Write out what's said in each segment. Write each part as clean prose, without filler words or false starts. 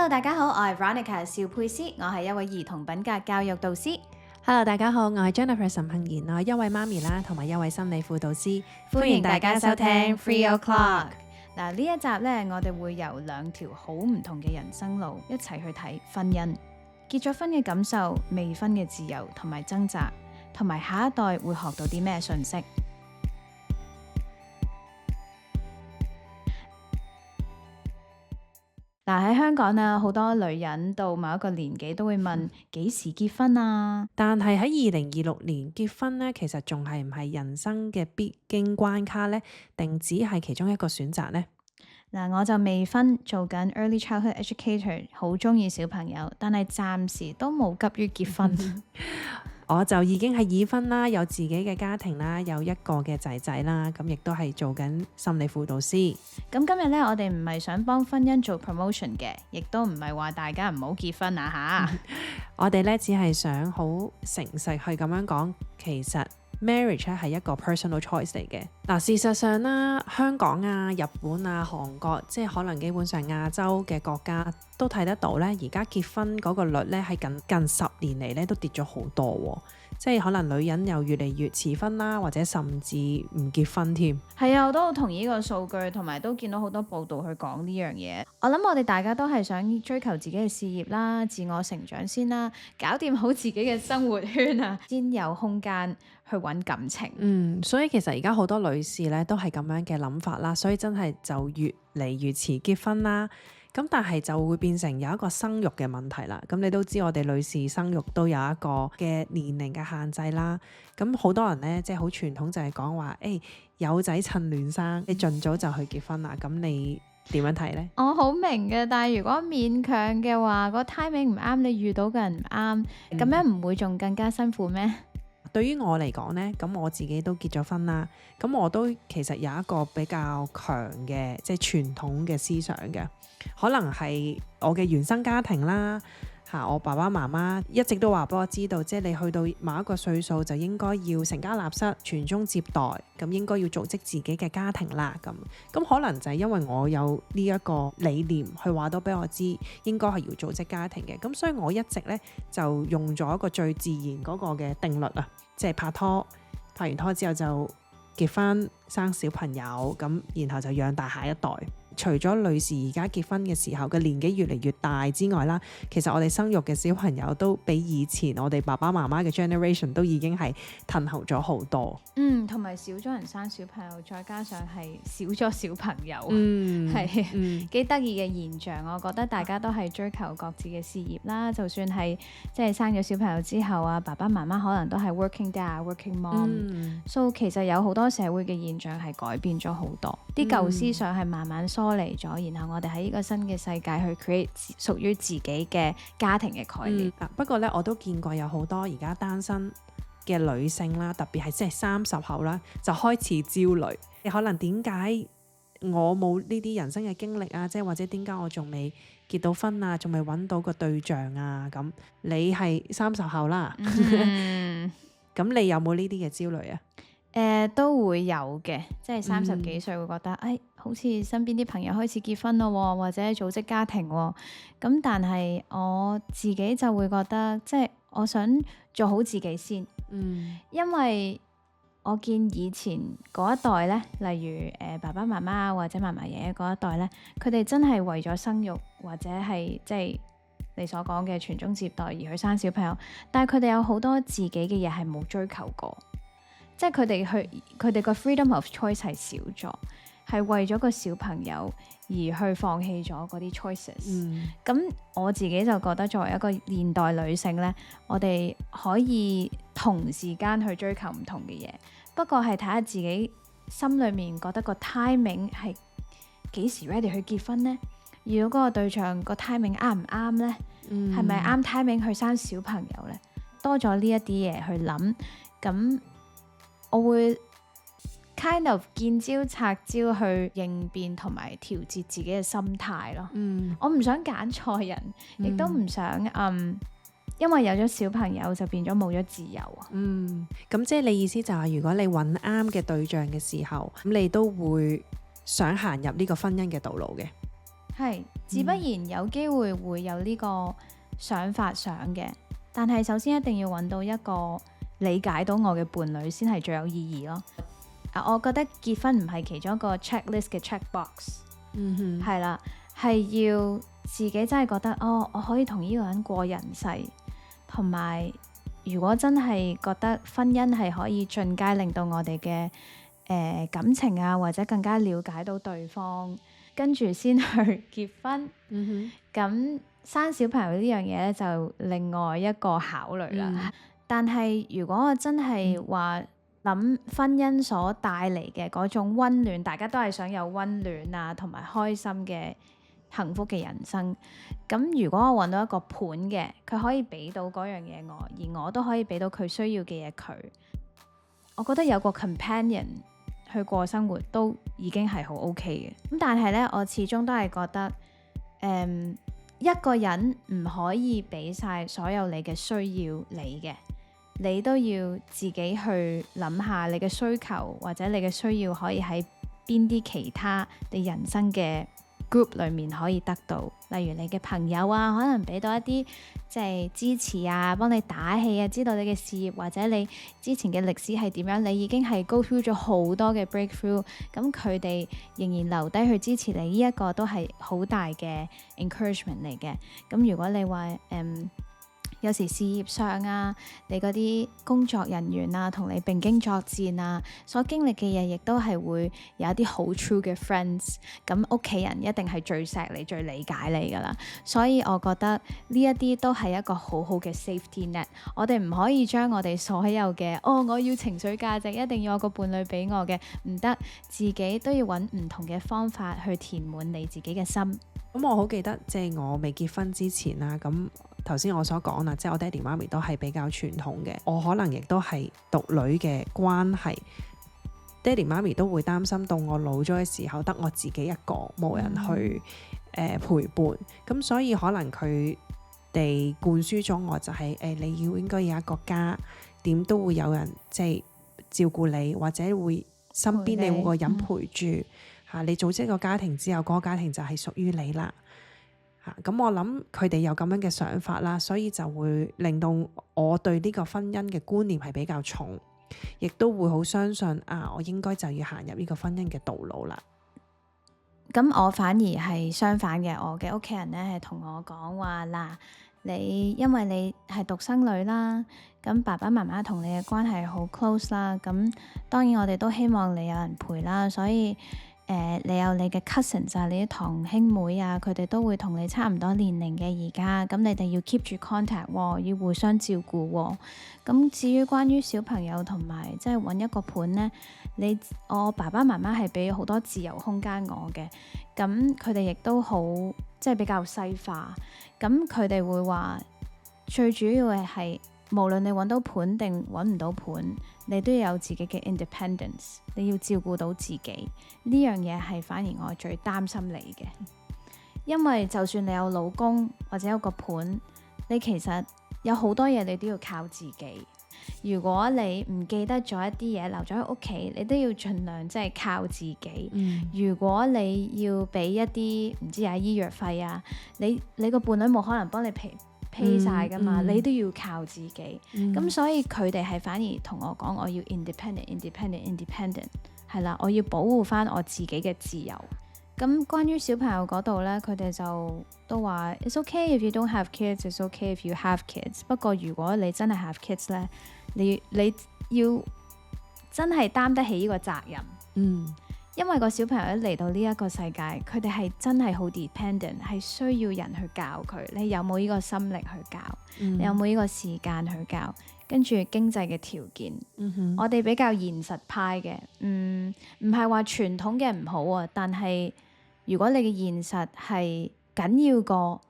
Hello，大家好，我係 Veronica 邵佩斯，我係一位兒童品格教育導師。Hello，大家好，我係 Jennifer 岑幸賢，我係一位媽咪啦，同埋一位心理輔導師。歡迎大家收聽 Free O'Clock。嗱，呢一集呢，我哋會由兩條好唔同嘅人生路一齊去睇婚姻、結咗婚嘅感受、未婚嘅自由同埋掙扎，同埋下一代會學到啲咩信息。嗱，喺香港啊，好多女人到某一個年紀都會問幾時結婚啊？但係喺2026年結婚呢，其實仲係唔係人生嘅必經關卡呢？定只係其中一個選擇呢？嗱，我就未婚，做緊 early childhood educator， 好中意小朋友，但係暫時都冇急於結婚。我就已經係已婚啦，有自己嘅家庭啦，有一個嘅仔仔啦，咁亦都係做緊心理輔導師。咁今日呢，我哋唔係想幫婚姻做 promotion 嘅，亦都唔係話大家唔好結婚啊吓。我哋呢，只係想好誠實去咁樣講，其實marriage 係一個 personal choice 嚟嘅。嗱，事實上啦，香港啊、日本啊、韓國，即係可能基本上亞洲嘅國家都睇得到咧。而家結婚嗰個率咧，係近10年嚟咧都跌咗好多喎。即係可能女人又越嚟越遲婚啦，或者甚至唔結婚添。係啊，我都好同意呢個數據，同埋都見到好多報道去講呢樣嘢。我諗我哋大家都係想追求自己嘅事業啦、自我成長先啦，搞掂好自己嘅生活圈啊，先有空間去揾感情。所以其實而家好多女士咧都係咁樣嘅諗法啦，所以真係就越嚟越遲結婚啦。咁但係就會變成有一個生育嘅問題啦。咁你都知我哋女士生育都有一個嘅年齡嘅限制啦。咁好多人呢，即係好傳統就係講話，有仔趁亂生，你盡早就去結婚啦。咁你點樣睇呢？我好明嘅，但係如果勉強嘅話，個 timing 唔啱，你遇到嘅人唔啱，咁樣唔會仲更加辛苦咩？對於我嚟講呢，咁我自己都結咗婚啦，咁我都其實有一個比較強嘅即係傳統嘅思想嘅，可能係我嘅原生家庭啦，我爸爸媽媽一直都話俾我知道，即係你去到某一個歲數就應該要成家立室、傳宗接代，咁應該要組織自己嘅家庭啦。咁可能就係因為我有呢一個理念，去話到俾我知應該係要組織家庭嘅，咁所以我一直呢就用咗一個最自然嗰個嘅定律啊，即係拍完拖之後就結婚生小朋友，咁然後就養大下一代。除咗女士而家結婚嘅時候嘅年紀越嚟越大之外啦，其實我哋生育嘅小朋友都比以前我哋爸爸媽媽嘅 generation 都已經係褪後咗好多。同埋少咗人生小朋友，再加上係少咗小朋友，係幾得意嘅現象。我覺得大家都係追求各自嘅事業啦，就算係即係生咗小朋友之後啊，爸爸媽媽可能都係 working dad、working mom，所以其實有好多社會嘅現象係改變咗好多，啲舊思想係慢慢疏離咗，然後我哋喺呢個新嘅世界去 create 屬於自己嘅家庭嘅概念。不過呢，我都見過有好多而家單身嘅女性啦，特別係即係30後啦，就開始焦慮。你可能點解我冇呢啲人生嘅經歷啊？即係或者點解我仲未結到婚啊？仲未揾到個對象啊？咁你係30後啦，咁你有冇呢啲嘅焦慮啊？都會有嘅，即係30幾歲會覺得，好似身邊啲朋友開始結婚咯，或者組織家庭喎。咁但係我自己就會覺得，即係我想做好自己先。因為我見以前嗰一代呢，例如爸爸媽媽或者嫲嫲爺爺嗰一代呢，佢哋真係為咗生育或者係即係你所講嘅傳宗接代而去生小朋友，但係佢哋有好多自己嘅嘢係冇追求過。即係佢哋個 freedom of choice 係少咗，係為咗個小朋友而去放棄咗嗰啲 choices。咁我自己就覺得作為一個現代女性呢，我哋可以同時間去追求唔同嘅嘢，不過係睇下自己心裏面覺得個 timing 係幾時 ready 去結婚呢？如果嗰個對象個 timing 啱唔啱呢？係咪啱 timing 去生小朋友呢？多咗呢一啲嘢去諗，咁我會 kind of 見招拆招去應變同埋調節自己嘅心態咯。我唔想揀錯人，亦都唔想因為有咗小朋友就變咗冇咗自由啊。咁即係你意思就係如果你揾啱嘅對象嘅時候，咁你都會想行入呢個婚姻嘅道路嘅。係自不然有機會有呢個想法想嘅，但係首先一定要揾到一個理解到我嘅伴侶先係最有意義咯。我覺得結婚唔係其中一個 checklist 嘅 check box，係啦，係要自己真係覺得我可以同呢個人過人世，同埋如果真係覺得婚姻係可以進階令到我哋嘅感情啊，或者更加了解到對方，跟住先去結婚。咁生小朋友呢樣嘢咧，就另外一個考慮啦。但係如果我真係話諗婚姻所帶嚟嘅嗰種溫暖，大家都係想有溫暖啊，同埋開心嘅幸福嘅人生。咁如果我揾到一個伴嘅，佢可以俾到嗰樣嘢我，而我都可以俾到佢需要嘅嘢佢，我覺得有個 companion 去過生活都已經係好 OK 嘅。咁但係呢，我始終都係覺得，一個人唔可以俾晒所有你嘅需要你嘅。你都要自己去諗下你嘅需求，或者你嘅需要可以喺邊啲其他你人生嘅 group 裏面可以得到。例如你嘅朋友啊，可能俾到一啲即係支持啊，幫你打氣啊，知道你嘅事業或者你之前嘅歷史係點樣，你已經係 go through 咗好多嘅 breakthrough， 咁佢哋仍然留低去支持你，呢一個都係好大嘅 encouragement 嚟嘅。咁如果你話有時事業上啊，你嗰啲工作人員啊，同你並肩作戰啊，所經歷嘅嘢，亦都係會有一啲好 true 嘅 friends。咁屋企人一定係最錫你、最理解你噶啦。所以我覺得呢一啲都係一個好好嘅 safety net。我哋唔可以將我哋所有嘅我要情緒價值，一定要有個伴侶俾我嘅，唔得，自己都要揾唔同嘅方法去填滿你自己嘅心。咁我好記得，即係我未結婚之前啦，咁頭先我所講啦，即係我爹哋媽咪都係比較傳統嘅，我可能亦都係獨女嘅關係，爹哋媽咪都會擔心到我老咗嘅時候得我自己一個，冇人去陪伴，咁所以可能佢哋灌輸咗我就係你要應該有一個家，點都會有人即係照顧你，或者會身邊你會個人陪住。你組織一個家庭之後，嗰個家庭就係屬於你啦。咁我諗佢哋有咁樣嘅想法啦，所以就會令到我對呢個婚姻嘅觀念係比較重，亦都會好相信我應該就要行入呢個婚姻嘅道路啦。咁我反而係相反嘅，我嘅屋企人呢係同我講話嗱，你因為你係獨生女啦，咁爸爸媽媽同你嘅關係好 close 啦，咁當然我哋都希望你有人陪啦，所以你有你嘅 cousin 就係你啲堂兄妹啊，佢哋都會同你差唔多年齡嘅而家，咁你哋要 keep 住 contact 喎，要互相照顧喎。咁至於關於小朋友同埋即係揾一個伴呢，我爸爸媽媽係俾好多自由空間我嘅，咁佢哋亦都好即係比較西化，咁佢哋會話最主要嘅係無論你揾到伴定揾唔到伴，你都要有自己嘅 independence， 你要照顧到自己，呢樣嘢係反而我最擔心你嘅，因為就算你有老公或者有個伴，你其實有好多嘢你都要靠自己。如果你唔記得咗一啲嘢留咗喺屋企，你都要盡量即係靠自己。如果你要俾一啲唔知醫藥費啊，你個伴侶冇可能幫你批晒噶嘛，你都要靠自己。咁所以佢哋係反而同我講，我要 independent 係啦，我要保護翻我自己嘅自由。咁關於小朋友嗰度呢，佢哋就都話 It's okay if you don't have kids, it's okay if you have kids。不過如果你真係 have kids 呢，你要真係擔得起呢個責任。因為個小朋友一嚟到呢一個世界，佢哋係真係好 dependent， 係需要人去教佢。你有冇呢個心力去教？你有冇呢個時間去教？跟住經濟嘅條件，我哋比較現實派嘅，唔係話傳統嘅唔好啊。但係如果你嘅現實係緊要過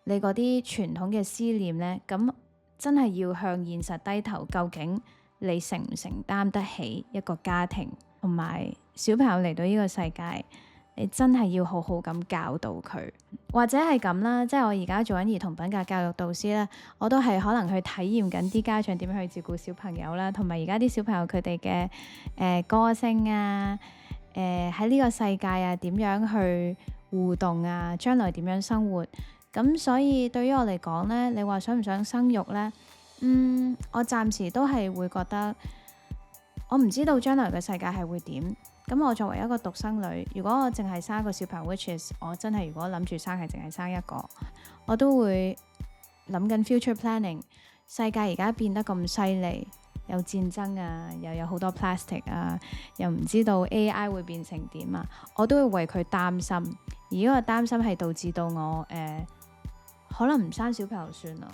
你嗰啲傳統嘅思念呢，咁真係要向現實低頭。究竟你承唔承擔得起一個家庭同埋小朋友嚟到呢個世界？你真係要好好咁教導佢，或者係咁啦，即係我而家做緊兒童品格教育導師咧，我都係可能去體驗緊啲家長點樣去照顧小朋友啦，同埋而家啲小朋友佢哋嘅個性啊，喺呢個世界啊點樣去互動啊，將來點樣生活。咁所以對於我嚟講呢，你話想唔想生育呢？我暫時都係會覺得，我唔知道將來嘅世界係會點。咁我作為一個獨生女，如果我淨係生一個小朋友 which is 我真係如果諗住生係淨係生一個，我都會諗緊 future planning。世界而家變得咁犀利，有戰爭啊，又有好多 plastic 啊，又唔知道 AI 會變成點啊，我都會為佢擔心。而呢個擔心係導致到我可能唔生小朋友算啦。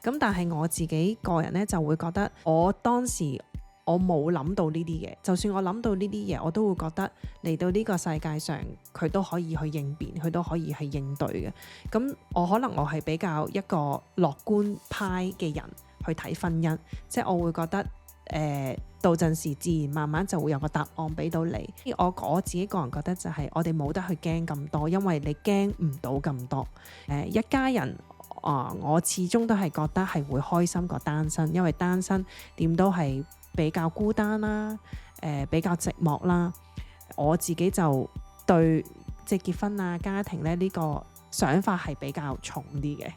咁但係我自己個人呢，就會覺得，我當時我冇諗到呢啲嘢，就算我諗到呢啲嘢，我都會覺得嚟到呢個世界上，佢都可以去應變，佢都可以去應對嘅。咁我可能我係比較一個樂觀派嘅人去睇婚姻，即係我會覺得到陣時自然慢慢就會有個答案俾到你。我自己個人覺得就係我哋冇得去驚咁多，因為你驚唔到咁多。一家人我始終都係覺得係會開心過單身，因為單身點都係比較孤單啦，比較寂寞啦。我自己就對即係結婚啊、家庭咧呢個想法係比較重啲嘅。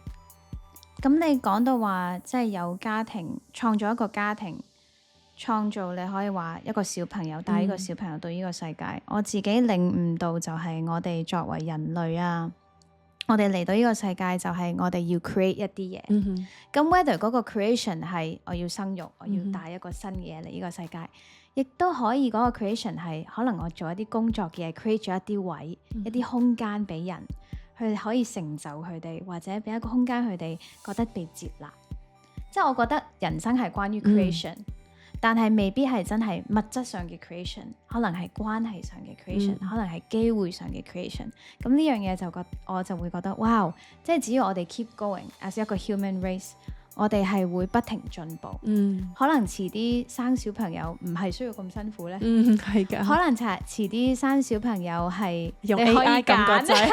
咁你講到話即係有家庭，創造一個家庭，創造你可以話一個小朋友，帶呢個小朋友到呢個世界。我自己領悟到就係我哋作為人類啊，我哋嚟到呢個世界就係我哋要 create 一啲嘢。咁 whether 嗰個 creation 係我要生育，我要帶一個新嘅嘢嚟呢個世界，亦都可以嗰個 creation 係可能我做一啲工作嘅嘢 create 咗一啲位，一啲空間俾人。佢哋可以成就佢哋，或者俾一個空間佢哋覺得被接納。即係我覺得人生係關於 creation，但係未必係真係物質上嘅 creation， 可能係關係上嘅 creation，可能係機會上嘅 creation。咁呢樣嘢我就會覺得，哇！即係只要我哋 keep going as 一個 human race， 我哋係會不停進步。可能遲啲生小朋友唔係需要咁辛苦呢。係㗎。可能遲啲生小朋友係用 AI 感覺仔。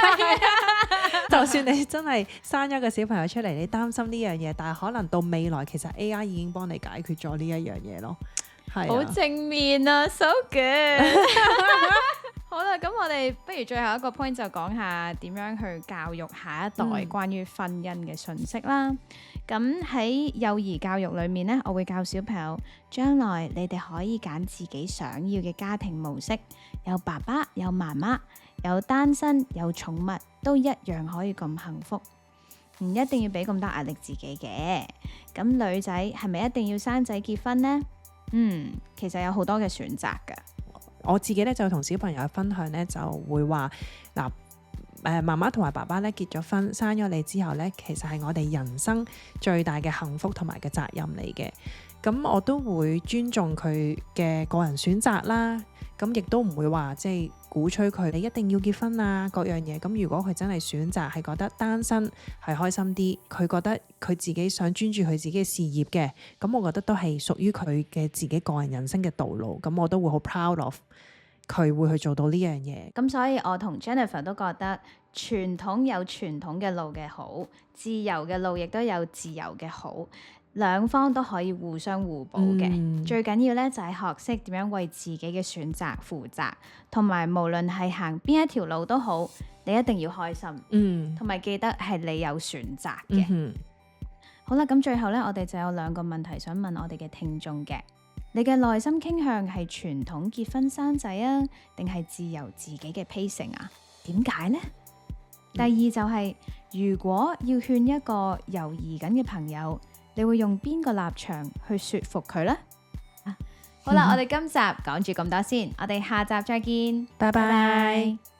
就算你真係生咗個小朋友出嚟，你擔心呢樣嘢，但係可能到未來其實 AI 已經幫你解決咗呢一樣嘢咯。係好正面啊 ，so good 。好啦，咁我哋不如最後一個 point 就講下點樣去教育下一代關於婚姻嘅信息啦。咁喺幼兒教育裏面呢，我會教小朋友，將來你哋可以揀自己想要嘅家庭模式，有爸爸，有媽媽，有單身，有寵物，都一樣可以咁幸福，唔一定要俾咁多壓力自己嘅。咁女仔係咪一定要生仔結婚呢？其實有好多嘅選擇㗎。我自己咧就同小朋友分享咧，就會話嗱，媽媽同埋爸爸咧結咗婚，生咗你之後咧，其實係我哋人生最大嘅幸福同埋嘅責任嚟嘅。咁我都會尊重佢嘅個人選擇啦。咁亦都唔會話即係鼓吹佢你一定要結婚啊各樣嘢。咁如果佢真係選擇係覺得單身係開心啲，佢覺得佢自己想專注佢自己嘅事業嘅，咁我覺得都係屬於佢嘅自己個人人生嘅道路。咁我都會好 proud of 佢會去做到呢樣嘢。咁所以我同 Jennifer 都覺得傳統有傳統嘅路嘅好，自由嘅路亦都有自由嘅好。兩方都可以互相互補嘅。最緊要咧就係學識點樣為自己嘅選擇負責，同埋無論係行邊一條路都好，你一定要開心。同埋記得係你有選擇嘅。好啦，咁最後咧，我哋就有兩個問題想問我哋嘅聽眾嘅。你嘅內心傾向係傳統結婚生仔啊，定係自由自己嘅 pacing 啊？點解呢？第二就係，如果要勸一個猶豫緊嘅朋友，你會用邊個立場去說服佢呢？好啦，我哋今集講住咁多先，我哋下集再見，拜拜。